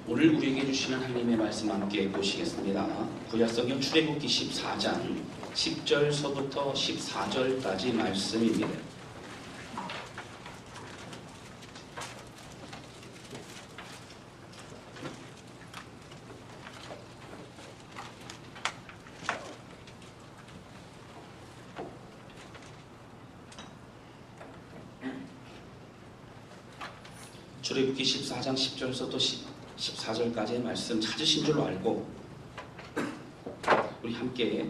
오늘 우리에게 주시는 하나님의 말씀 함께 보시겠습니다. 구약성경 출애굽기 14장 10절서부터 14절까지 말씀입니다. 출애굽기 14장 10절서부터 14절까지의 말씀 찾으신 줄로 알고 우리 함께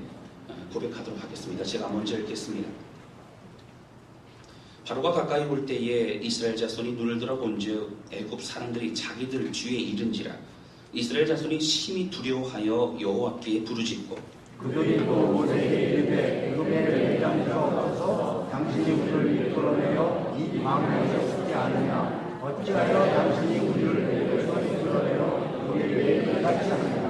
고백하도록 하겠습니다. 제가 먼저 읽겠습니다. 바로가 가까이 올 때에 이스라엘 자손이 눈을 들어 본즉 애굽 사람들이 자기들 뒤에 이른지라. 이스라엘 자손이 심히 두려워하여 여호와께 부르짖고 그들이 또 모세에게 이르되 애굽의 대장에서 당신이 우리를 이끌어내어 이 광야에서 쓰지 않느냐. 어찌하여 당신이 우리를 애굽에서 이끌어내어 우리에게 같이 하느냐.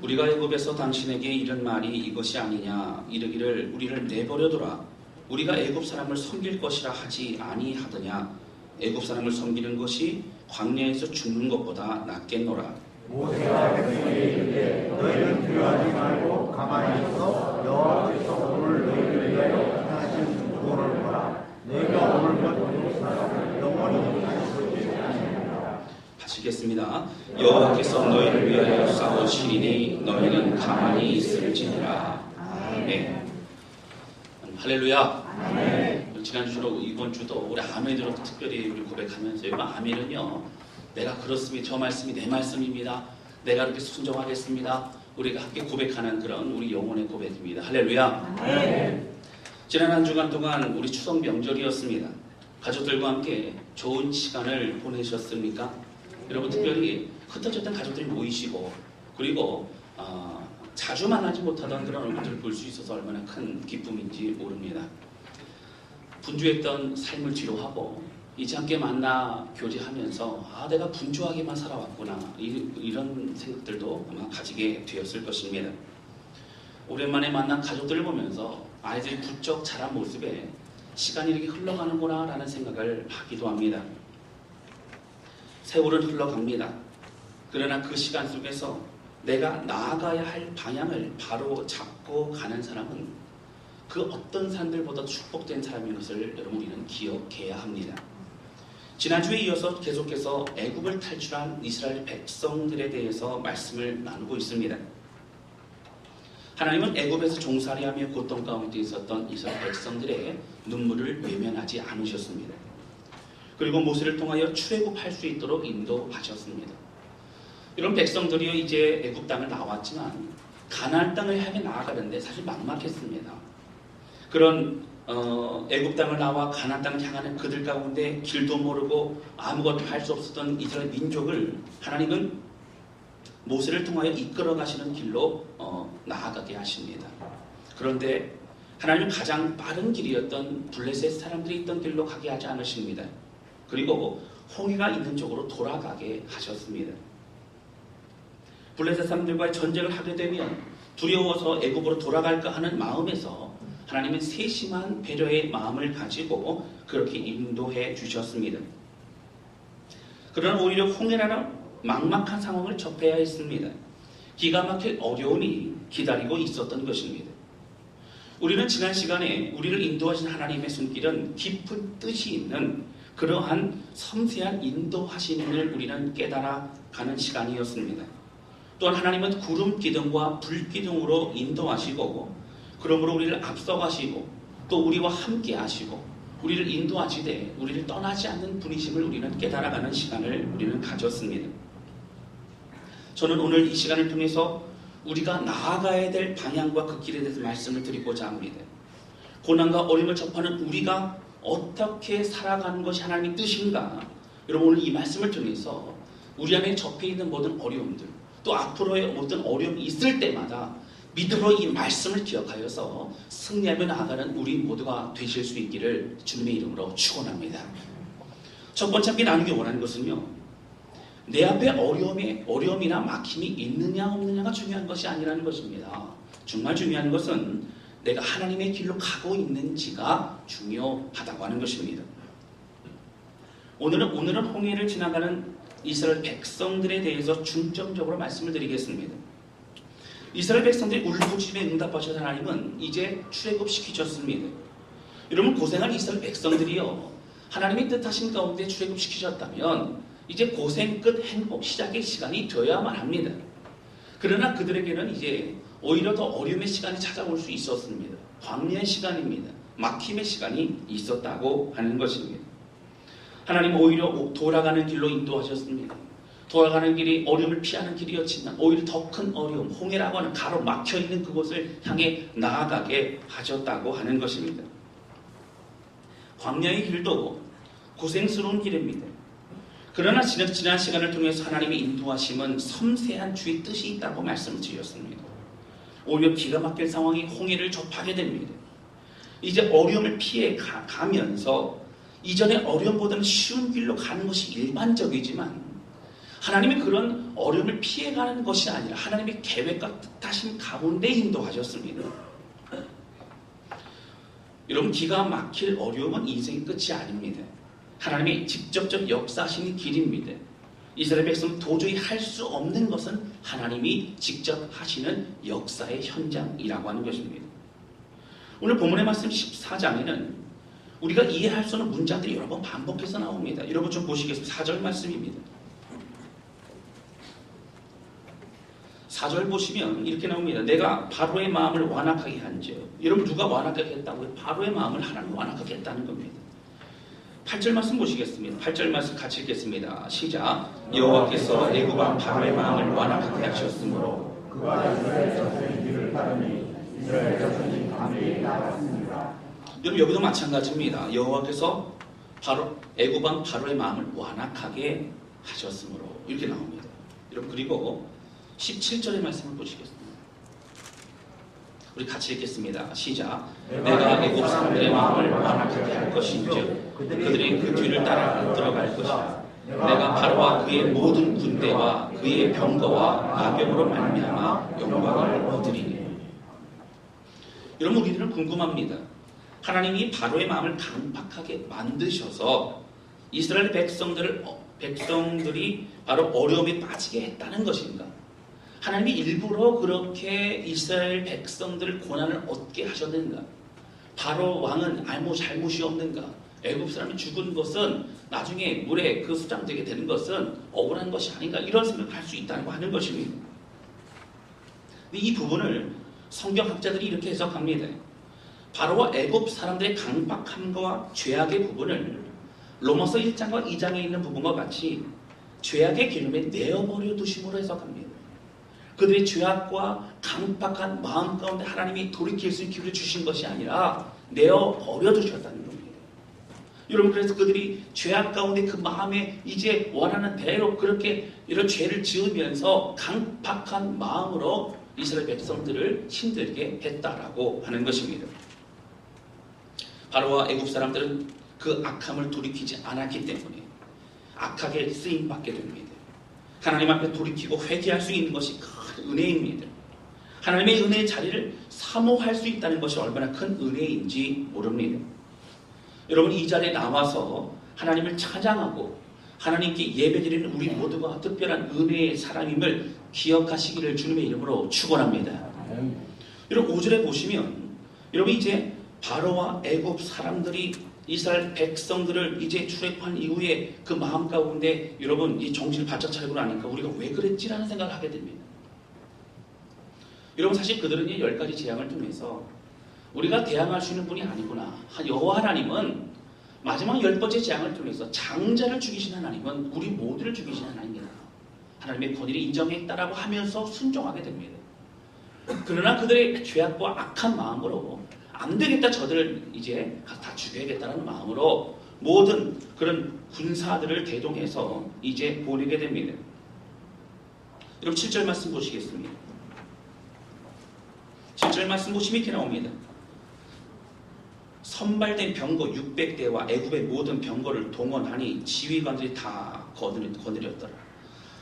우리가 애굽에서 당신에게 이른 말이 이것이 아니냐. 이르기를 우리를 내버려두라. 우리가 애굽 사람을 섬길 것이라 하지 아니하더냐. 애굽 사람을 섬기는 것이 광야에서 죽는 것보다 낫겠노라. 모세가 백성에게 이르되 너희는 두려워하지 말고 가만히 있어 여호와께서 오늘 너희를 위하여 나타나신 구원을 보라. 너희가 오늘 본 이곳에서 영원히 하시겠습니다. 여호와께서 너희를 위하여 싸우시리니 너희는 가만히 있을지니라. 아멘. 할렐루야. 아멘. 지난주로 이번 주도 우리 아멘으로 특별히 우리 고백하면서 여러분 아멘은요, 내가 그렇습니다. 저 말씀이 내 말씀입니다. 내가 이렇게 순종하겠습니다. 우리가 함께 고백하는 그런 우리 영혼의 고백입니다. 할렐루야. 아멘. 지난 한 주간 동안 우리 추석 명절이었습니다. 가족들과 함께 좋은 시간을 보내셨습니까? 여러분 특별히 흩어졌던 가족들이 모이시고 그리고 자주 만나지 못하던 그런 얼굴들을 볼 수 있어서 얼마나 큰 기쁨인지 모릅니다. 분주했던 삶을 뒤로하고 이제 함께 만나 교제하면서 내가 분주하게만 살아왔구나 이런 생각들도 아마 가지게 되었을 것입니다. 오랜만에 만난 가족들을 보면서 아이들이 부쩍 자란 모습에 시간이 이렇게 흘러가는구나 라는 생각을 하기도 합니다. 세월은 흘러갑니다. 그러나 그 시간 속에서 내가 나아가야 할 방향을 바로 잡고 가는 사람은 그 어떤 사람들보다 축복된 사람인 것을 여러분 우리는 기억해야 합니다. 지난주에 이어서 계속해서 애굽을 탈출한 이스라엘 백성들에 대해서 말씀을 나누고 있습니다. 하나님은 애굽에서 종살이하며 고통 가운데 있었던 이스라엘 백성들의 눈물을 외면하지 않으셨습니다. 그리고 모세를 통하여 출애굽할 수 있도록 인도하셨습니다. 이런 백성들이 이제 애굽 땅을 나왔지만 가나안 땅을 향해 나아가는데 사실 막막했습니다. 그런 애굽 땅을 나와 가나안 땅을 향하는 그들 가운데 길도 모르고 아무것도 할 수 없었던 이스라엘 민족을 하나님은 모세를 통하여 이끌어 가시는 길로 나아가게 하십니다. 그런데 하나님은 가장 빠른 길이었던 블레셋 사람들이 있던 길로 가게 하지 않으십니다. 그리고 홍해가 있는 쪽으로 돌아가게 하셨습니다. 블레셋 사람들과의 전쟁을 하게 되면 두려워서 애굽으로 돌아갈까 하는 마음에서 하나님은 세심한 배려의 마음을 가지고 그렇게 인도해 주셨습니다. 그러나 오히려 홍해라는 막막한 상황을 접해야 했습니다. 기가 막힐 어려움이 기다리고 있었던 것입니다. 우리는 지난 시간에 우리를 인도하신 하나님의 손길은 깊은 뜻이 있는 그러한 섬세한 인도하심을 우리는 깨달아가는 시간이었습니다. 또한 하나님은 구름 기둥과 불 기둥으로 인도하시고 그러므로 우리를 앞서가시고 또 우리와 함께 하시고 우리를 인도하시되 우리를 떠나지 않는 분이심을 우리는 깨달아가는 시간을 우리는 가졌습니다. 저는 오늘 이 시간을 통해서 우리가 나아가야 될 방향과 그 길에 대해서 말씀을 드리고자 합니다. 고난과 어려움을 접하는 우리가 어떻게 살아가는 것이 하나님의 뜻인가? 여러분 오늘 이 말씀을 통해서 우리 안에 접해있는 모든 어려움들 또 앞으로의 어떤 어려움이 있을 때마다 믿음으로 이 말씀을 기억하여서 승리하며 나아가는 우리 모두가 되실 수 있기를 주님의 이름으로 축원합니다. 첫 번째 함께 나누기 원하는 것은요, 내 앞에 어려움이나 막힘이 있느냐 없느냐가 중요한 것이 아니라는 것입니다. 정말 중요한 것은 내가 하나님의 길로 가고 있는지가 중요하다고 하는 것입니다. 오늘은 홍해를 지나가는 이스라엘 백성들에 대해서 중점적으로 말씀을 드리겠습니다. 이스라엘 백성들이 울부짖음에 응답하셔서 하나님은 이제 출애굽시키셨습니다. 여러분, 고생한 이스라엘 백성들이요, 하나님의 뜻하신 가운데 출애굽시키셨다면 이제 고생 끝 행복 시작의 시간이 되어야만 합니다. 그러나 그들에게는 이제 오히려 더 어려움의 시간이 찾아올 수 있었습니다. 광야의 시간입니다. 막힘의 시간이 있었다고 하는 것입니다. 하나님 오히려 돌아가는 길로 인도하셨습니다. 돌아가는 길이 어려움을 피하는 길이었지만 오히려 더 큰 어려움, 홍해라고 하는 가로막혀있는 그곳을 향해 나아가게 하셨다고 하는 것입니다. 광야의 길도 고생스러운 길입니다. 그러나 지난 시간을 통해서 하나님의 인도하심은 섬세한 주의 뜻이 있다고 말씀을 드렸습니다. 오히려 기가 막힐 상황이 홍해를 접하게 됩니다. 이제 어려움을 피해 가면서 이전의 어려움보다는 쉬운 길로 가는 것이 일반적이지만 하나님이 그런 어려움을 피해가는 것이 아니라 하나님의 계획과 뜻하신 가운데 인도하셨습니다. 여러분, 기가 막힐 어려움은 인생의 끝이 아닙니다. 하나님의 직접적 역사하시는 길입니다. 이스라엘 백성은 도저히 할 수 없는 것은 하나님이 직접 하시는 역사의 현장이라고 하는 것입니다. 오늘 본문의 말씀 14장에는 우리가 이해할 수 없는 문장들이 여러 번 반복해서 나옵니다. 여러분 좀 보시겠습니다. 4절 말씀입니다. 4절 보시면 이렇게 나옵니다. 내가 바로의 마음을 완악하게 한즉. 여러분, 누가 완악하게 했다고요? 바로의 마음을 하나님 완악하게 했다는 겁니다. 8절 말씀 보시겠습니다. 8절 말씀 같이 읽겠습니다. 시작. 여호와께서 애굽 왕 바로의 마음을 완악하게 하셨으므로 그가 이스라엘 자손의 길을 따르니 이스라엘 자손이 밤에 나갔습니다. 여러분, 여기도 마찬가지입니다. 여호와께서 애굽 왕 바로의 마음을 완악하게 하셨으므로 이렇게 나옵니다. 여러분, 그리고 17절의 말씀을 보시겠습니다. 우리 같이 읽겠습니다. 시작. 내가 애굽 사람들의 마음을 완악하게 할 것인즉 그들이 그 뒤를 따라 들어갈 것이라. 내가 바로와 그의 모든 군대와 그의 병거와 나병으로 말미암아 영광을 얻으리니. 여러분, 우리들은 궁금합니다. 하나님이 바로의 마음을 강팍하게 만드셔서 이스라엘 백성들이 바로 어려움에 빠지게 했다는 것인가? 하나님이 일부러 그렇게 이스라엘 백성들을 고난을 얻게 하셨는가? 바로 왕은 아무 잘못이 없는가? 애굽 사람이 죽은 것은 나중에 물에 그 수장되게 되는 것은 억울한 것이 아닌가? 이런 생각을 할 수 있다고 하는 것입니다. 이 부분을 성경학자들이 이렇게 해석합니다. 바로와 애굽 사람들의 강박함과 죄악의 부분을 로마서 1장과 2장에 있는 부분과 같이 죄악의 기름에 내어버려 두심으로 해석합니다. 그들의 죄악과 강박한 마음 가운데 하나님이 돌이킬 수 있는 기회를 주신 것이 아니라 내어버려 두셨다는 겁니다. 여러분, 그래서 그들이 죄악 가운데 그 마음에 이제 원하는 대로 그렇게 이런 죄를 지으면서 강박한 마음으로 이스라엘 백성들을 힘들게 했다라고 하는 것입니다. 바로와 애굽 사람들은 그 악함을 돌이키지 않았기 때문에 악하게 쓰임받게 됩니다. 하나님 앞에 돌이키고 회개할 수 있는 것이 큰 은혜입니다. 하나님의 은혜의 자리를 사모할 수 있다는 것이 얼마나 큰 은혜인지 모릅니다. 여러분, 이 자리에 나와서 하나님을 찬양하고 하나님께 예배드리는 우리 모두가 특별한 은혜의 사람임을 기억하시기를 주님의 이름으로 축원합니다. 여러분, 5절에 보시면 여러분, 이제 바로와 애굽 사람들이 이스라엘 백성들을 이제 출애굽한 이후에 그 마음 가운데 여러분 이 정신을 바짝 차리고 나니까 우리가 왜 그랬지라는 생각을 하게 됩니다. 여러분, 사실 그들은 이 10가지 재앙을 통해서 우리가 대항할 수 있는 분이 아니구나. 여호와 하나님은 마지막 10번째 재앙을 통해서 장자를 죽이신 하나님은 우리 모두를 죽이신 하나님이다. 하나님의 권위를 인정했다라고 하면서 순종하게 됩니다. 그러나 그들의 죄악과 악한 마음으로 안 되겠다, 저들을 이제 다 죽여야겠다는 마음으로 모든 그런 군사들을 대동해서 이제 보내게 됩니다. 여러분, 7절 말씀 보시겠습니다. 7절 말씀 보시면 이렇게 나옵니다. 선발된 병거 600대와 애굽의 모든 병거를 동원하니 지휘관들이 다 거느렸더라.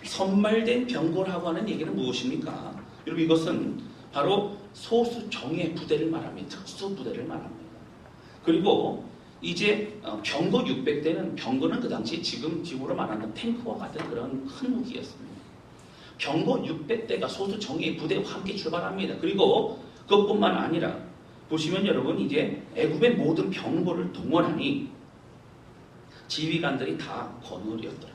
선발된 병거라고 하는 얘기는 무엇입니까? 여러분, 이것은 바로 소수 정예 부대를 말합니다. 특수 부대를 말합니다. 그리고 이제 병거 600대는 병거는 그 당시 지금으로 말하는 탱크와 같은 그런 큰 무기였습니다. 병거 600대가 소수 정예 부대와 함께 출발합니다. 그리고 그것뿐만 아니라 보시면 여러분 이제 애굽의 모든 병거를 동원하니 지휘관들이 다 건월이었더라.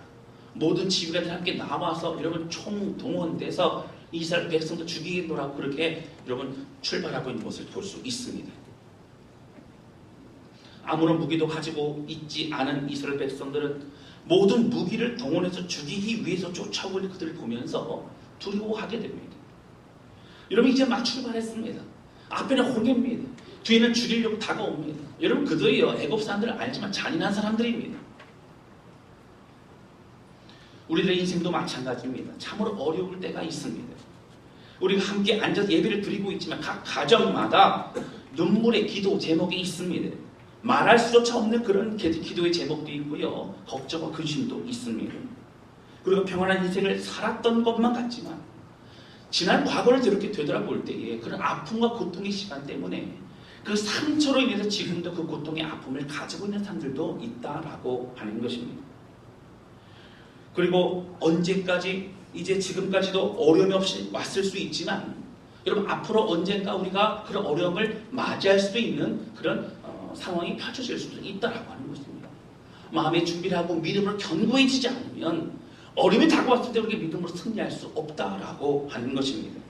모든 지휘관들이 함께 나와서 여러분 총 동원돼서 이스라엘 백성도 죽이도록 그렇게 여러분 출발하고 있는 것을 볼 수 있습니다. 아무런 무기도 가지고 있지 않은 이스라엘 백성들은 모든 무기를 동원해서 죽이기 위해서 쫓아오고 있는 그들을 보면서 두려워하게 됩니다. 여러분 이제 막 출발했습니다. 앞에는 홍해입니다. 뒤에는 죽이려고 다가옵니다. 여러분 그들이요 애굽 사람들을 알지만 잔인한 사람들입니다. 우리들의 인생도 마찬가지입니다. 참으로 어려울 때가 있습니다. 우리가 함께 앉아서 예배를 드리고 있지만 각 가정마다 눈물의 기도 제목이 있습니다. 말할 수조차 없는 그런 기도의 제목도 있고요. 걱정과 근심도 있습니다. 그리고 평안한 인생을 살았던 것만 같지만 지난 과거를 이렇게 되돌아볼 때에 그런 아픔과 고통의 시간 때문에 그 상처로 인해서 지금도 그 고통의 아픔을 가지고 있는 사람들도 있다라고 하는 것입니다. 그리고 언제까지 이제 지금까지도 어려움이 없이 왔을 수 있지만 여러분 앞으로 언젠가 우리가 그런 어려움을 맞이할 수도 있는 그런 상황이 펼쳐질 수도 있다라고 하는 것입니다. 마음의 준비를 하고 믿음으로 견고해지지 않으면 어려움이 다가왔을 때 우리가 믿음으로 승리할 수 없다라고 하는 것입니다.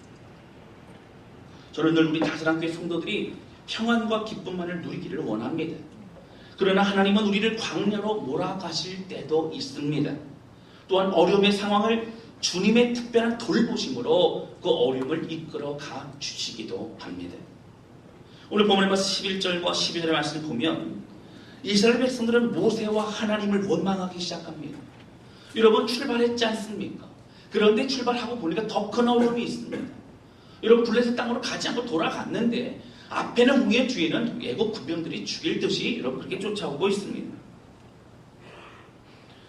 저는 늘 우리 다스랑교회 성도들이 평안과 기쁨만을 누리기를 원합니다. 그러나 하나님은 우리를 광야로 몰아가실 때도 있습니다. 또한 어려움의 상황을 주님의 특별한 돌보심으로 그 어려움을 이끌어 가 주시기도 합니다. 오늘 본문에 봐서 11절과 12절의 말씀을 보면 이스라엘 백성들은 모세와 하나님을 원망하기 시작합니다. 여러분 출발했지 않습니까? 그런데 출발하고 보니까 더 큰 어려움이 있습니다. 여러분 블레셋 땅으로 가지 않고 돌아갔는데 앞에는 홍해 뒤에는 애국 군병들이 죽일 듯이 여러분 그렇게 쫓아오고 있습니다.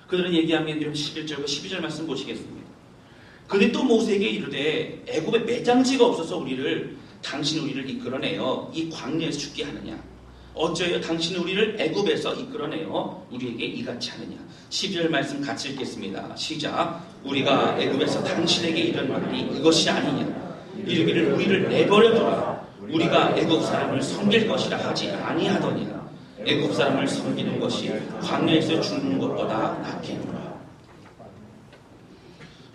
그들은 얘기하면 11절과 12절 말씀 보시겠습니다. 그들이 또 모세에게 이르되 애굽에 매장지가 없어서 당신 우리를 이끌어내어 이 광야에서 죽게 하느냐? 어찌하여 당신이 우리를 애굽에서 이끌어내어 우리에게 이같이 하느냐? 12절 말씀 같이 읽겠습니다. 시작. 우리가 애굽에서 당신에게 이런 말이 이것이 아니냐? 이르기를 우리를 내버려두라. 우리가 애굽 사람을 섬길 것이라 하지 아니하더니라. 애굽 사람을 섬기는 것이 광야에서 죽는 것보다 낫겠노라.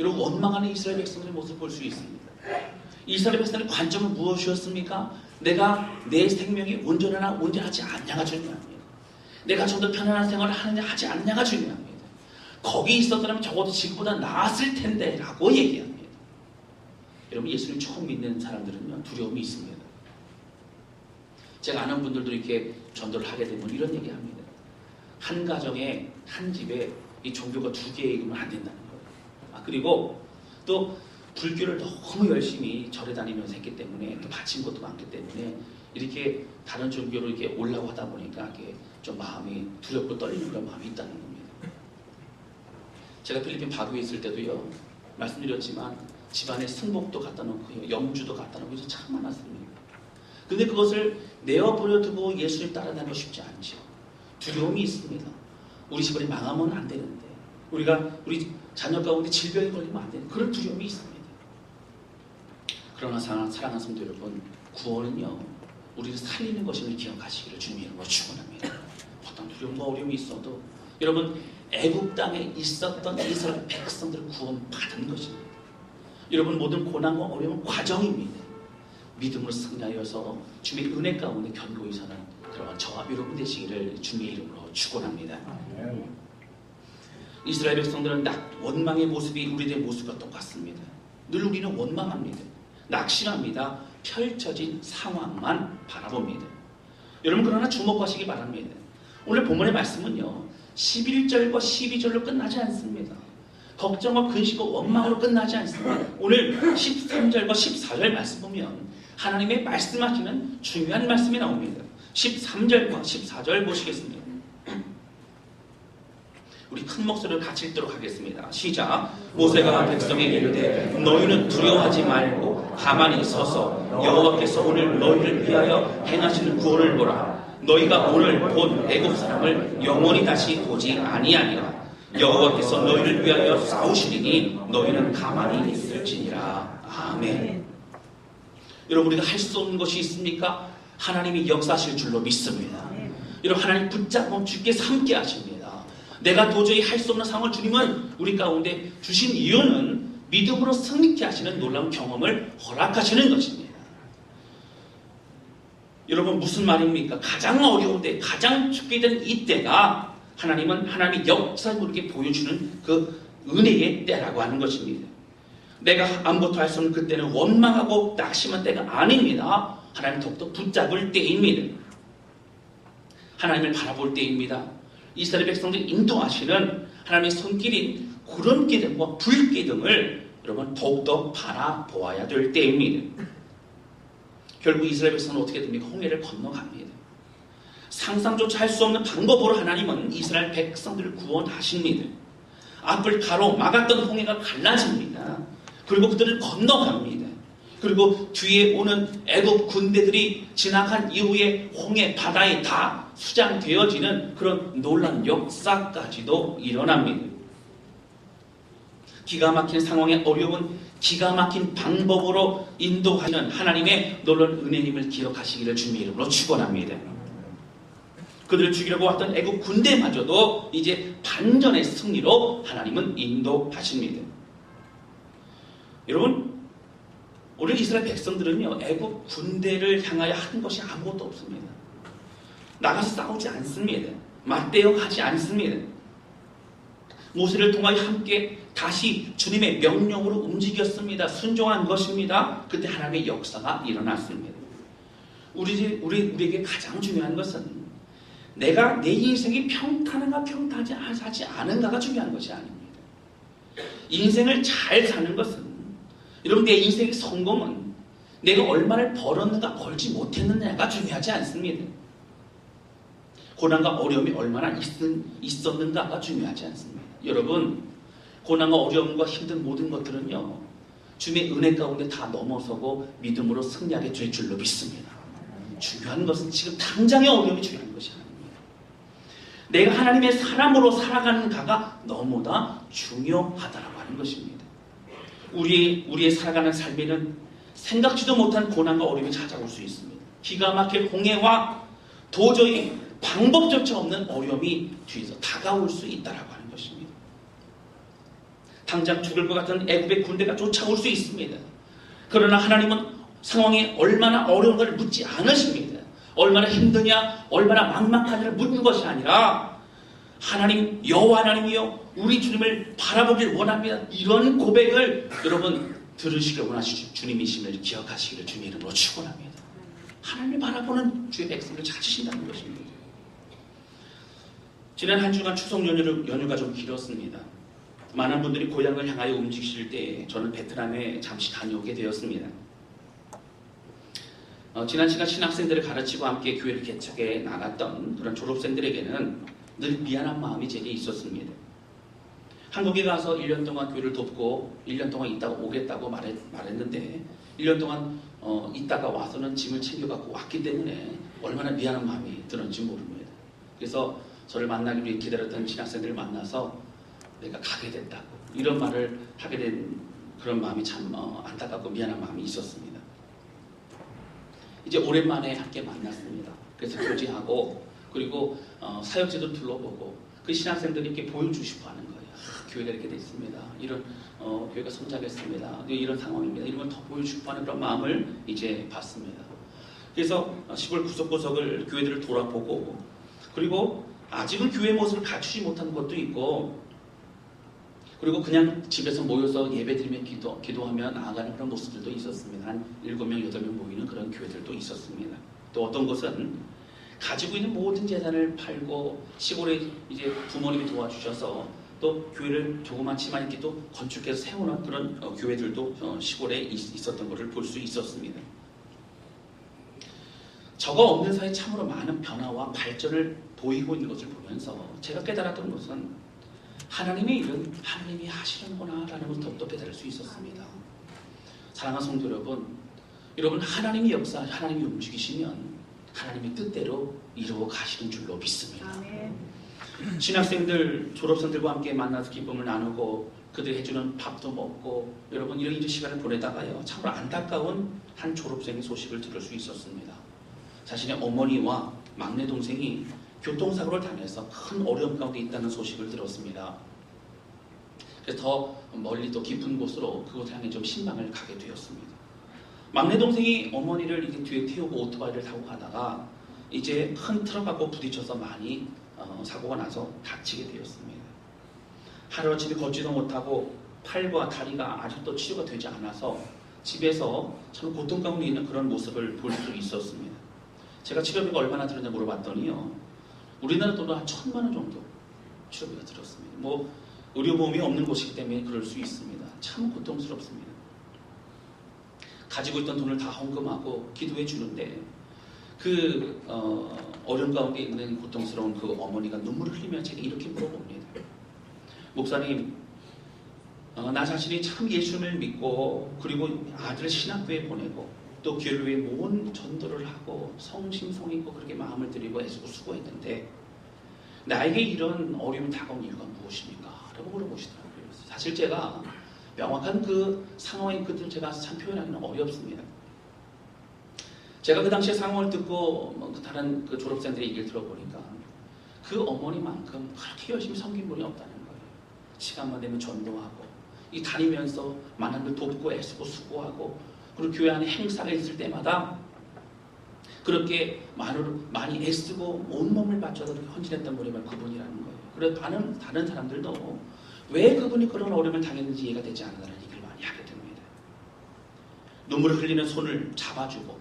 여러분 원망하는 이스라엘 백성들의 모습을 볼 수 있습니다. 이스라엘 백성들의 관점은 무엇이었습니까? 내가 내 생명이 온전하나 온전하지 않냐가 중요합니다. 내가 좀 더 편안한 생활을 하느냐 하지 않냐가 중요합니다. 거기 있었더라면 적어도 지금보다 나았을 텐데 라고 얘기합니다. 여러분 예수를 처음 믿는 사람들은요 두려움이 있습니다. 제가 아는 분들도 이렇게 전도를 하게 되면 이런 얘기합니다. 한 가정에 한 집에 이 종교가 두 개 이기면 안 된다는 거예요. 그리고 또 불교를 너무 열심히 절에 다니면서 했기 때문에 또 바친 것도 많기 때문에 이렇게 다른 종교로 이렇게 올라고 하다 보니까 이게 좀 마음이 두렵고 떨리는 그런 마음이 있다는 겁니다. 제가 필리핀 바구에 있을 때도요 말씀드렸지만 집안에 승복도 갖다 놓고요 영주도 갖다 놓고 해서 참 많았습니다. 근데 그것을 내어버려 두고 예수님 따라다니고 싶지 않죠. 두려움이 있습니다. 우리 집안이 망하면 안 되는데 우리 자녀 가운데 질병이 걸리면 안 되는 그런 두려움이 있습니다. 그러나 사랑하는 성도 여러분 구원은요 우리를 살리는 것임을 기억하시기를 주님의 이름으로 축원합니다. 어떤 두려움과 어려움이 있어도 여러분 애굽 땅에 있었던 이스라엘 백성들을 구원받은 것입니다. 여러분 모든 고난과 어려움은 과정입니다. 믿음으로 승리하여서 주님의 은혜 가운데 견고히 서는 그런 저와 여러분 되시기를 주님의 이름으로 축원합니다. 이스라엘 백성들은 원망의 모습이 우리들의 모습과 똑같습니다. 늘 우리는 원망합니다. 낙심합니다. 펼쳐진 상황만 바라봅니다. 여러분 그러나 주목하시기 바랍니다. 오늘 본문의 말씀은요 11절과 12절로 끝나지 않습니다. 걱정과 근심과 원망으로 끝나지 않습니다. 오늘 13절과 14절 말씀 보면 하나님의 말씀하시는 중요한 말씀이 나옵니다. 13절과 14절 보시겠습니다. 우리 큰 목소리를 같이 읽도록 하겠습니다. 시작. 모세가 백성에게 이르되 너희는 두려워하지 말고 가만히 서서 여호와께서 오늘 너희를 위하여 행하시는 구원을 보라. 너희가 오늘 본 애굽 사람을 영원히 다시 보지 아니하리라. 여호와께서 너희를 위하여 싸우시리니 너희는 가만히 있을지니라. 아멘. 여러분, 우리가 할 수 없는 것이 있습니까? 하나님이 역사하실 줄로 믿습니다. 여러분, 하나님 붙잡고 주께서 함께 하십니다. 내가 도저히 할 수 없는 상황을 주님은 우리 가운데 주신 이유는 믿음으로 승리케 하시는 놀라운 경험을 허락하시는 것입니다. 여러분, 무슨 말입니까? 가장 어려운데 가장 죽게 된 이때가 하나님은 하나님의 역사를 우리에게 보여주는 그 은혜의 때라고 하는 것입니다. 내가 아무것도 할 수 없는 그때는 원망하고 낙심한 때가 아닙니다. 하나님 더욱더 붙잡을 때입니다. 하나님을 바라볼 때입니다. 이스라엘 백성들 인도하시는 하나님의 손길인 구름기둥과 불기둥을 여러분 더욱더 바라보아야 될 때입니다. 결국 이스라엘 백성은 어떻게 됩니까? 홍해를 건너갑니다. 상상조차 할 수 없는 방법으로 하나님은 이스라엘 백성들을 구원하십니다. 앞을 가로 막았던 홍해가 갈라집니다. 그리고 그들을 건너갑니다. 그리고 뒤에 오는 애국 군대들이 지나간 이후에 홍해 바다에 다 수장되어지는 그런 놀라운 역사까지도 일어납니다. 기가 막힌 상황의 어려운 기가 막힌 방법으로 인도하시는 하나님의 놀라운 은혜님을 기억하시기를 주님의 이름으로 축원합니다. 그들을 죽이려고 왔던 애국 군대마저도 이제 반전의 승리로 하나님은 인도하십니다. 여러분, 우리 이스라엘 백성들은요, 애국 군대를 향하여 하는 것이 아무것도 없습니다. 나가서 싸우지 않습니다. 맞대응하지 않습니다. 모세를 통하여 함께 다시 주님의 명령으로 움직였습니다. 순종한 것입니다. 그때 하나님의 역사가 일어났습니다. 우리에게 가장 중요한 것은 내가 내 인생이 평탄한가 평탄하지 않은가가 중요한 것이 아닙니다. 인생을 잘 사는 것은, 여러분, 내 인생의 성공은 내가 얼마를 벌었는가 벌지 못했느냐가 중요하지 않습니다. 고난과 어려움이 얼마나 있었는가가 중요하지 않습니다. 여러분, 고난과 어려움과 힘든 모든 것들은요, 주님의 은혜 가운데 다 넘어서고 믿음으로 승리하게 될 줄로 믿습니다. 중요한 것은 지금 당장의 어려움이 중요한 것이 아닙니다. 내가 하나님의 사람으로 살아가는가가 너무나 중요하다라고 하는 것입니다. 우리의 살아가는 삶에는 생각지도 못한 고난과 어려움이 찾아올 수 있습니다. 기가 막힐 홍해와 도저히 방법조차 없는 어려움이 뒤에서 다가올 수 있다라고 하는 것입니다. 당장 죽을 것 같은 애굽의 군대가 쫓아올 수 있습니다. 그러나 하나님은 상황이 얼마나 어려운가를 묻지 않으십니다. 얼마나 힘드냐, 얼마나 막막하냐를 묻는 것이 아니라 하나님, 여호와 하나님이여 우리 주님을 바라보길 원합니다. 이런 고백을 여러분 들으시길 원하시죠. 주님이심을 기억하시기를 주님의 이름으로 축원합니다. 하나님을 바라보는 주의 백성을 찾으신다는 것입니다. 지난 한 주간 추석 연휴가 좀 길었습니다. 많은 분들이 고향을 향하여 움직이실 때 저는 베트남에 잠시 다녀오게 되었습니다. 지난 시간 신학생들을 가르치고 함께 교회를 개척해 나갔던 그런 졸업생들에게는 늘 미안한 마음이 제게 있었습니다. 한국에 가서 1년 동안 교회를 돕고 1년 동안 있다가 오겠다고 말했는데 1년 동안 있다가 와서는 짐을 챙겨갖고 왔기 때문에 얼마나 미안한 마음이 들었는지 모릅니다. 그래서 저를 만나기 위해 기다렸던 신학생들을 만나서 내가 가게 됐다고 이런 말을 하게 된 그런 마음이 참 안타깝고 미안한 마음이 있었습니다. 이제 오랜만에 함께 만났습니다. 그래서 교제하고 그리고 사역지도 둘러보고 그 신학생들이 이렇게 보여주시고 하는 거예요. 교회가 이렇게 됐습니다. 이런 교회가 성장했습니다. 이런 상황입니다. 이런 걸 더 보여주고 하는 그런 마음을 이제 봤습니다. 그래서 시골 구석구석을 교회들을 돌아보고 그리고 아직은 교회 모습을 갖추지 못한 것도 있고 그리고 그냥 집에서 모여서 예배드리며 기도하며 나아가는 그런 모습들도 있었습니다. 한 7명, 8명 모이는 그런 교회들도 있었습니다. 또 어떤 곳은 가지고 있는 모든 재산을 팔고 시골에 이제 부모님이 도와주셔서 또 교회를 조그맣지만 이렇게 또 건축해서 세우는 그런 교회들도 시골에 있었던 것을 볼 수 있었습니다. 저거 없는 사이에 참으로 많은 변화와 발전을 보이고 있는 것을 보면서 제가 깨달았던 것은 하나님의 일은 하나님이 하시는구나 라는 것을 더욱더 깨달을 수 있었습니다. 사랑하는 성도 여러분, 하나님이 역사, 하나님이 움직이시면 하나님의 뜻대로 이루어 가시는 줄로 믿습니다. 아멘. 신학생들, 졸업생들과 함께 만나서 기쁨을 나누고 그들이 해주는 밥도 먹고 여러분 이런 시간을 보내다가요, 참으로 안타까운 한 졸업생의 소식을 들을 수 있었습니다. 자신의 어머니와 막내 동생이 교통사고를 당해서 큰 어려움 가운데 있다는 소식을 들었습니다. 그래서 더 멀리 또 깊은 곳으로 그곳을 향해 좀 신방을 가게 되었습니다. 막내 동생이 어머니를 이제 뒤에 태우고 오토바이를 타고 가다가 이제 큰 트럭하고 부딪혀서 많이 사고가 나서 다치게 되었습니다. 하루아침에 걷지도 못하고 팔과 다리가 아직도 치료가 되지 않아서 집에서 참 고통 가운데 있는 그런 모습을 볼 수 있었습니다. 제가 치료비가 얼마나 들었냐 물어봤더니요, 우리나라 돈으로 한 1,000만 원 정도 치료비가 들었습니다. 뭐 의료보험이 없는 곳이기 때문에 그럴 수 있습니다. 참 고통스럽습니다. 가지고 있던 돈을 다 헌금하고 기도해 주는데 그 어려움 가운데 있는 고통스러운 그 어머니가 눈물을 흘리며 제가 이렇게 물어봅니다. 목사님, 나 자신이 참 예수님을 믿고 그리고 아들을 신학교에 보내고 또 교회에 모은 전도를 하고 성심성의고 그렇게 마음을 들이고 애쓰고 수고했는데 나에게 이런 어려움이 다가온 이유가 무엇입니까? 라고 물어보시더라고요. 사실 제가 명확한 그 상황의 그들을 제가 참 표현하기는 어렵습니다. 제가 그 당시에 상황을 듣고 다른 그 졸업생들의 얘기를 들어보니까 그 어머니만큼 그렇게 열심히 섬긴 분이 없다는 거예요. 시간만 되면 전도하고 이 다니면서 많은 걸 돕고 애쓰고 수고하고 그리고 교회 안에 행사가 있을 때마다 그렇게 많이 애쓰고 온몸을 바쳐서 그렇게 헌신했던 분이 바로 그분이라는 거예요. 그래서 다른 사람들도 왜 그분이 그런 어려움을 당했는지 이해가 되지 않는다는 얘기를 많이 하게 됩니다. 눈물을 흘리는 손을 잡아주고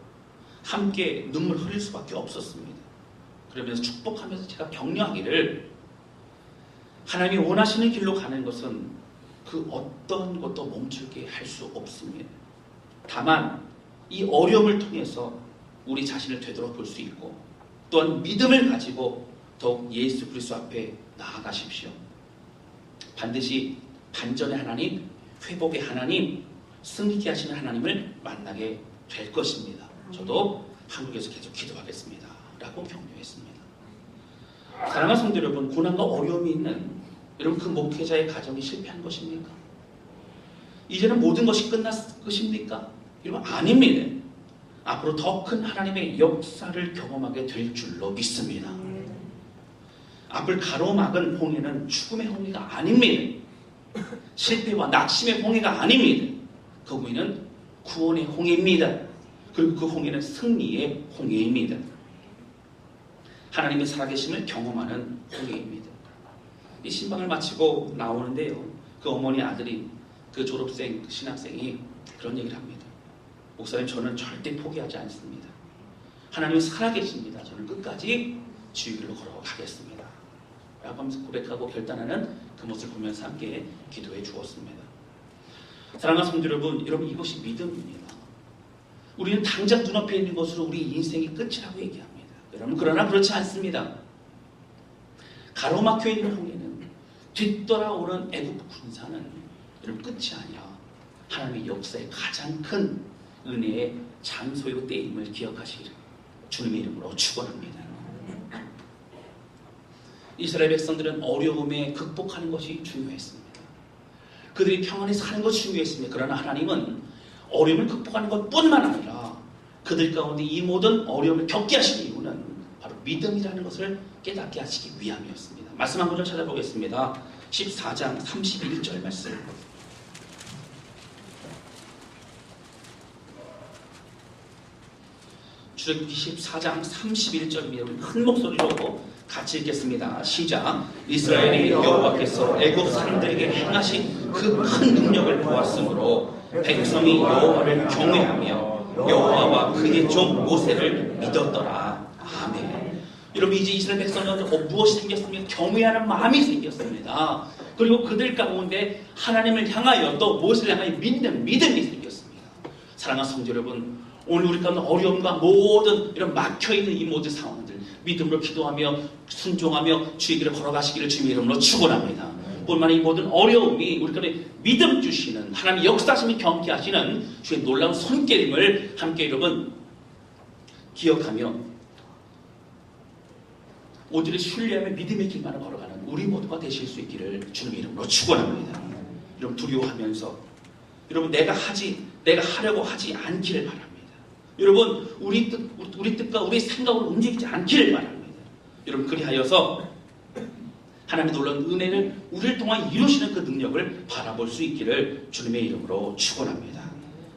함께 눈물 흘릴 수밖에 없었습니다. 그러면서 축복하면서 제가 격려하기를, 하나님이 원하시는 길로 가는 것은 그 어떤 것도 멈추게 할 수 없습니다. 다만 이 어려움을 통해서 우리 자신을 되돌아볼 수 있고 또한 믿음을 가지고 더욱 예수 그리스도 앞에 나아가십시오. 반드시 반전의 하나님, 회복의 하나님, 승리케 하시는 하나님을 만나게 될 것입니다. 저도 한국에서 계속 기도하겠습니다. 라고 격려했습니다. 사랑하는 성도 여러분, 고난과 어려움이 있는 여러분 그 목회자의 가정이 실패한 것입니까? 이제는 모든 것이 끝난 것입니까? 여러분 아닙니다. 앞으로 더 큰 하나님의 역사를 경험하게 될 줄로 믿습니다. 앞을 가로막은 홍해는 죽음의 홍해가 아닙니다. 실패와 낙심의 홍해가 아닙니다. 그 홍해는 구원의 홍해입니다. 그리고 그 홍해는 승리의 홍해입니다. 하나님의 살아계심을 경험하는 홍해입니다. 이 신방을 마치고 나오는데요, 그 어머니 아들이, 그 졸업생, 그 신학생이 그런 얘기를 합니다. 목사님, 저는 절대 포기하지 않습니다. 하나님이 살아계십니다. 저는 끝까지 주의 길로 걸어가겠습니다. 라고 하면서 고백하고 결단하는 그 모습을 보면서 함께 기도해 주었습니다. 사랑하는 성도 여러분 이것이 믿음입니다. 우리는 당장 눈앞에 있는 것으로 우리 인생이 끝이라고 얘기합니다. 여러분, 그러나 그렇지 않습니다. 가로막혀 있는 홍해는, 뒤돌아오는 애국 군사는 여러분 끝이 아니야. 하나님의 역사의 가장 큰 은혜의 장소이고 때임을 기억하시기를 주님의 이름으로 축원합니다. 이스라엘 백성들은 어려움에 극복하는 것이 중요했습니다. 그들이 평안히 사는 것이 중요했습니다. 그러나 하나님은 어려움을 극복하는 것뿐만 아니라 그들 가운데 이 모든 어려움을 겪게 하신 이유는 바로 믿음이라는 것을 깨닫게 하시기 위함이었습니다. 말씀 한 구절 찾아보겠습니다. 14장 31절 말씀. 출애굽기 14장 31절입니다. 우리 큰 목소리로 같이 읽겠습니다. 시작. 이스라엘이 여호와께서 애굽 사람들에게 행하신 그 큰 능력을 보았으므로 백성이 여호와를 경외하며 여호와와 그의 종 모세를 믿었더라. 아멘. 여러분, 이제 이스라엘 백성들은 무엇이 생겼습니까? 경외하는 마음이 생겼습니다. 그리고 그들 가운데 하나님을 향하여 또 모세를 향하여 믿는 믿음이 생겼습니다. 사랑하는 성도 여러분, 오늘 우리 가운데 어려움과 모든 이런 막혀있는 이 모든 상황들 믿음으로 기도하며 순종하며 주의 길을 걸어가시기를 주님의 이름으로 축원합니다. 뿐만 아니라 이 모든 어려움이 우리 가운데 믿음 주시는 하나님의 역사심이 경험케 하시는 주의 놀라운 손길임을 함께 여러분 기억하며 온전히 신뢰하며 믿음의 길만을 걸어가는 우리 모두가 되실 수 있기를 주님의 이름으로 축원합니다. 여러분 두려워하면서 여러분 내가 하려고 하지 않기를 바랍니다. 여러분 우리 뜻과 우리 생각으로 움직이지 않기를 바랍니다. 여러분 그리하여서 하나님의 놀라운 은혜를 우리를 통한 이루시는 그 능력을 바라볼 수 있기를 주님의 이름으로 축원합니다.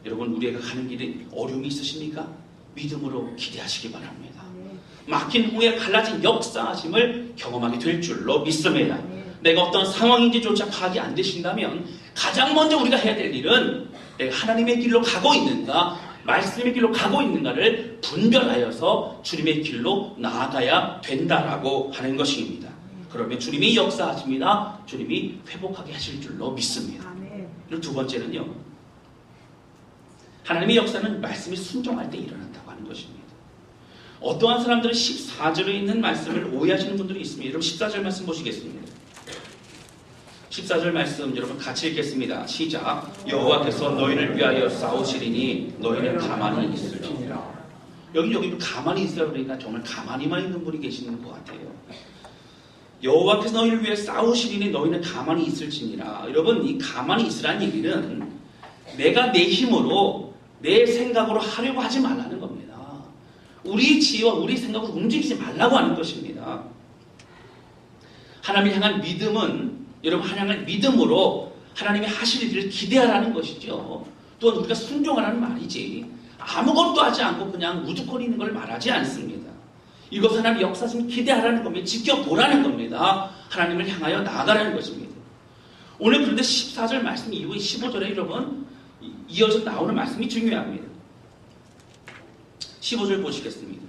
여러분 우리가 가는 길에 어려움이 있으십니까? 믿음으로 기대하시기 바랍니다. 막힌 홍해 갈라진 역사하심을 경험하게 될 줄로 믿습니다. 내가 어떤 상황인지조차 파악이 안 되신다면 가장 먼저 우리가 해야 될 일은 내가 하나님의 길로 가고 있는가 말씀의 길로 가고 있는가를 분별하여서 주님의 길로 나아가야 된다라고 하는 것입니다. 그러면 주님이 역사하십니다. 주님이 회복하게 하실 줄로 믿습니다. 그리고 두 번째는요. 하나님의 역사는 말씀이 순종할 때 일어난다고 하는 것입니다. 어떠한 사람들은 14절에 있는 말씀을 오해하시는 분들이 있습니다. 여러분 14절 말씀 보시겠습니다. 14절 말씀 여러분 같이 읽겠습니다. 시작. 여호와께서 너희를 위하여 싸우시리니 너희는 가만히 있을지니라. 여기 가만히 있으라 그러니까 정말 가만히만 있는 분이 계시는 것 같아요. 여호와께서 너희를 위해 싸우시리니 너희는 가만히 있을지니라. 여러분 이 가만히 있으라는 얘기는 내가 내 힘으로 내 생각으로 하려고 하지 말라는 겁니다. 우리 지혜와 우리 생각으로 움직이지 말라고 하는 것입니다. 하나님을 향한 믿음은 여러분 하나님을 향한 믿음으로 하나님이 하실 일을 기대하라는 것이죠. 또한 우리가 순종하라는 말이지 아무것도 하지 않고 그냥 우두커리는 걸 말하지 않습니다. 이것 하나님의 역사심을 기대하라는 겁니다. 지켜보라는 겁니다. 하나님을 향하여 나아가라는 것입니다. 오늘 그런데 14절 말씀 이후에 15절에 여러분 이어서 나오는 말씀이 중요합니다. 15절 보시겠습니다.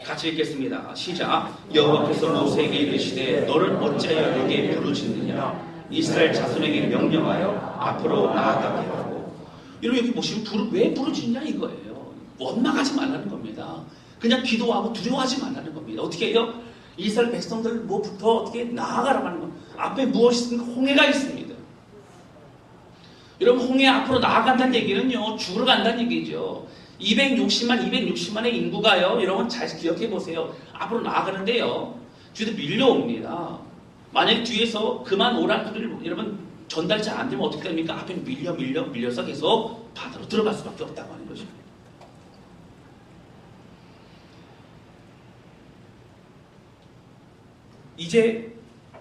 같이 읽겠습니다. 시작. 여호와께서 모세에게 이르시되 너를 어찌하여 여기에 부르짖느냐 이스라엘 자손에게 명령하여 앞으로 나아가게 하고. 여러분 여기 보시면 왜 부르짖냐 이거예요. 원망하지 말라는 겁니다. 그냥 기도하고 두려워하지 말라는 겁니다. 어떻게 해요? 이스라엘 백성들 뭐부터 어떻게 나아가라고 하는 겁니다. 앞에 무엇이 있습니까? 홍해가 있습니다. 여러분 홍해 앞으로 나아간다는 얘기는요 죽으러 간다는 얘기죠. 260만의 인구가요 여러분 잘 기억해 보세요. 앞으로 나아가는데요 뒤에서 밀려옵니다. 만약에 뒤에서 그만 오라는 소리를 여러분 전달자 안 되면 어떻게 됩니까? 앞에 밀려서 계속 바다로 들어갈 수밖에 없다고 하는 것입니다. 이제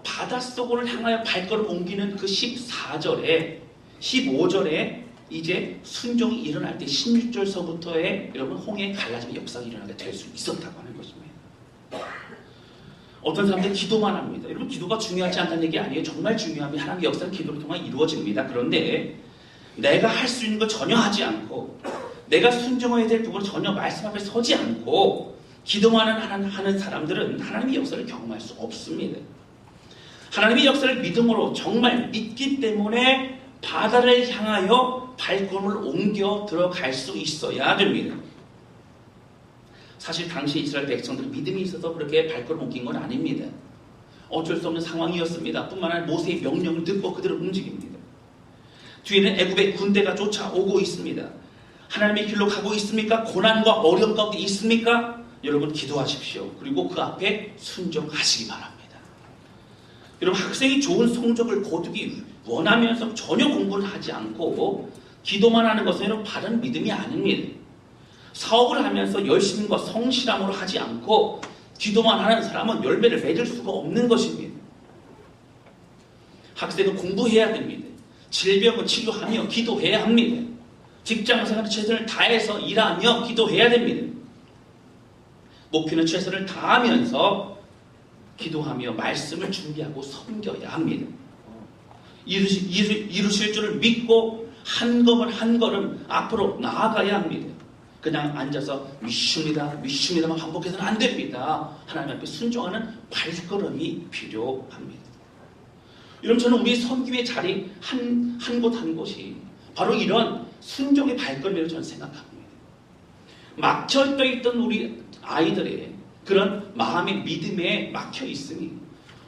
바닷속으로 향하여 발걸음 옮기는 그 14절에 15절에 이제 순종이 일어날 때 16절서부터의 여러분 홍해 갈라짐의 역사가 일어나게 될 수 있었다고 하는 것입니다. 어떤 사람들은 기도만 합니다. 여러분 기도가 중요하지 않다는 얘기 아니에요. 정말 중요합니다. 하나님의 역사는 기도를 통해 이루어집니다. 그런데 내가 할 수 있는 거 전혀 하지 않고 내가 순종해야 될 부분을 전혀 말씀 앞에 서지 않고 기도만 하는 사람들은 하나님의 역사를 경험할 수 없습니다. 하나님의 역사를 믿음으로 정말 믿기 때문에 바다를 향하여 발걸음을 옮겨 들어갈 수 있어야 됩니다. 사실 당시 이스라엘 백성들은 믿음이 있어서 그렇게 발걸음 옮긴 건 아닙니다. 어쩔 수 없는 상황이었습니다. 뿐만 아니라 모세의 명령을 듣고 그대로 움직입니다. 뒤에는 애굽의 군대가 쫓아오고 있습니다. 하나님의 길로 가고 있습니까? 고난과 어려움 가운데 있습니까? 여러분 기도하십시오. 그리고 그 앞에 순종하시기 바랍니다. 여러분 학생이 좋은 성적을 거두기 원하면서 전혀 공부를 하지 않고 기도만 하는 것은 여러분 바른 믿음이 아닙니다. 사업을 하면서 열심과 성실함으로 하지 않고 기도만 하는 사람은 열매를 맺을 수가 없는 것입니다. 학생은 공부해야 됩니다. 질병을 치료하며 기도해야 합니다. 직장생활은 최선을 다해서 일하며 기도해야 됩니다. 목표는 최선을 다하면서 기도하며 말씀을 준비하고 섬겨야 합니다. 이루실 줄을 믿고 한 걸음 한 걸음 앞으로 나아가야 합니다. 그냥 앉아서 믿습니다만 반복해서는 안 됩니다. 하나님 앞에 순종하는 발걸음이 필요합니다. 여러분 저는 우리 섬김의 자리 한 곳 한 곳이 바로 이런 순종의 발걸음이라고 저는 생각합니다. 막혀져 있던 우리 아이들의 그런 마음의 믿음에 막혀 있으니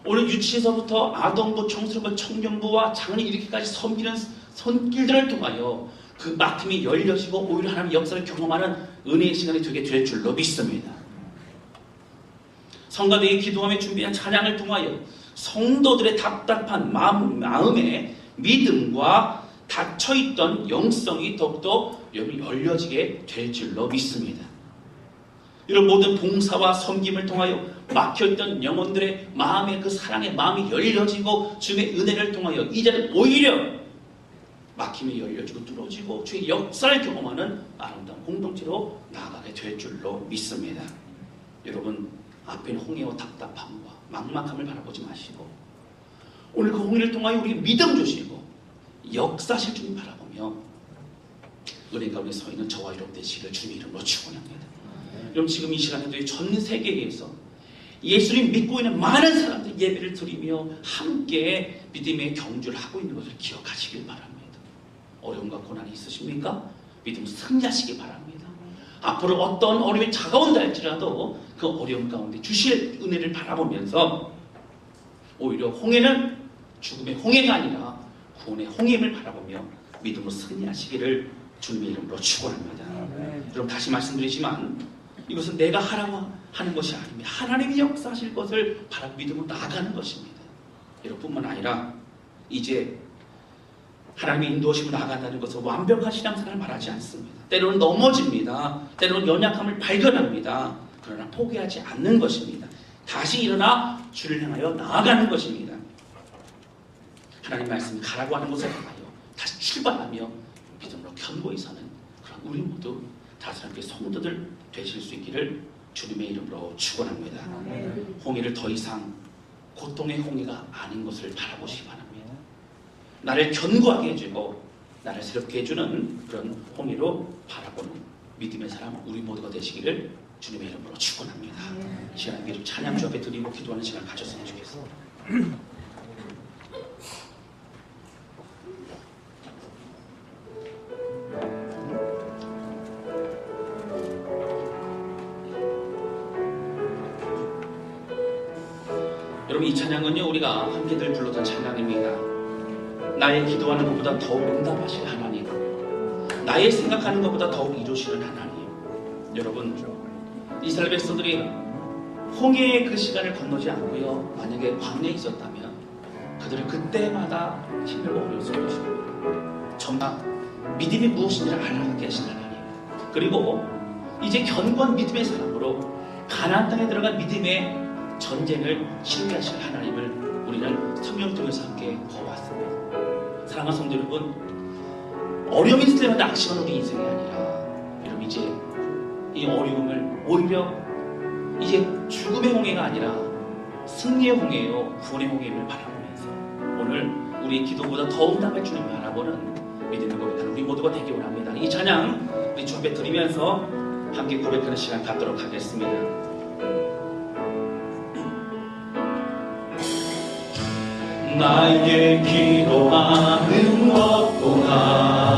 오늘 유치에서부터 아동부, 청소년부, 청년부와 장애인 이렇게까지 섬기는 손길들을 통하여 그 막힘이 열려지고 오히려 하나님의 역사를 경험하는 은혜의 시간이 되게 될 줄로 믿습니다. 성가대에 기도하며 준비한 찬양을 통하여 성도들의 답답한 마음의 믿음과 닫혀있던 영성이 더욱더 열려지게 될 줄로 믿습니다. 이런 모든 봉사와 섬김을 통하여 막혀있던 영혼들의 마음의 그 사랑의 마음이 열려지고 주님의 은혜를 통하여 이제는 오히려 막힘이 열려지고 뚫어지고 주의 역사를 경험하는 아름다운 공동체로 나아가게 될 줄로 믿습니다. 여러분, 앞에 있는 홍해와 답답함과 막막함을 바라보지 마시고 오늘 그 홍해를 통하여 우리에게 믿음 주시고 역사실 주님 바라보며 은혜 가운데 서 있는 저와 여러분 되시기를 주님의 이름으로 축원합니다. 여러분, 지금 이 시간에도 전 세계에서 예수님 믿고 있는 많은 사람들 예배를 드리며 함께 믿음의 경주를 하고 있는 것을 기억하시길 바랍니다. 어려움과 고난이 있으십니까? 믿음 승리하시기 바랍니다. 앞으로 어떤 어려움이 다가온다 할지라도 그 어려움 가운데 주실 은혜를 바라보면서 오히려 홍해는 죽음의 홍해가 아니라 구원의 홍해임을 바라보며 믿음으로 승리하시기를 주님의 이름으로 축원합니다. 여러분, 다시 말씀드리지만 이것은 내가 하라고 하는 것이 아닙니다. 하나님이 역사하실 것을 바라고 믿음으로 나아가는 것입니다. 여러분뿐만 아니라 이제 하나님의 인도하심을 나아간다는 것은 완벽한 신앙생활을 말하지 않습니다. 때로는 넘어집니다. 때로는 연약함을 발견합니다. 그러나 포기하지 않는 것입니다. 다시 일어나 주를 향하여 나아가는 것입니다. 하나님 말씀이 가라고 하는 곳에 가요. 다시 출발하며 믿음으로 견고히 사는 그런 우리 모두 다스람께 성도들 되실 수 있기를 주님의 이름으로 축원합니다. 홍해를 더 이상 고통의 홍해가 아닌 것을 바라보시기 바랍니다. 나를 견고하게 해주고 나를 새롭게 해주는 그런 홍해로 바라보는 믿음의 사람 우리 모두가 되시기를 주님의 이름으로 축원합니다. 이 시간에 미리 찬양 주 앞에 드리고 기도하는 시간 가졌으면 좋겠습니다. 여러분, 이 찬양은요 우리가 함께 늘 불렀던 찬양입니다. 나의 기도하는 것보다 더욱 응답하실 하나님, 나의 생각하는 것보다 더욱 이루시는 하나님. 여러분, 이스라엘 백성들이 홍해의 그 시간을 건너지 않고요 만약에 광야에 있었다면 그들은 그때마다 힘들고 어려웠을 것입니다. 정말 믿음이 무엇인지를 알아가게 하신 하나님, 그리고 이제 견고한 믿음의 사람으로 가나안 땅에 들어간 믿음의 전쟁을 신뢰하실 하나님을 우리는 성경 통해서 함께 보았습니다. 사랑하는 성도 여러분, 어려움이 있을 때마다 낙심하는 우리 인생이 아니라 여러분, 이제 이 어려움을 오히려 이제 죽음의 홍해가 아니라 승리의 홍해요 구원의 홍해를 바라보면서 오늘 우리의 기도보다 더 응답할 주님을 바라보는 믿음을 고백하는 우리 모두가 되기 원합니다. 이 찬양 우리 주 앞에 드리면서 함께 고백하는 시간 갖도록 하겠습니다. 나의 기도하는 것보다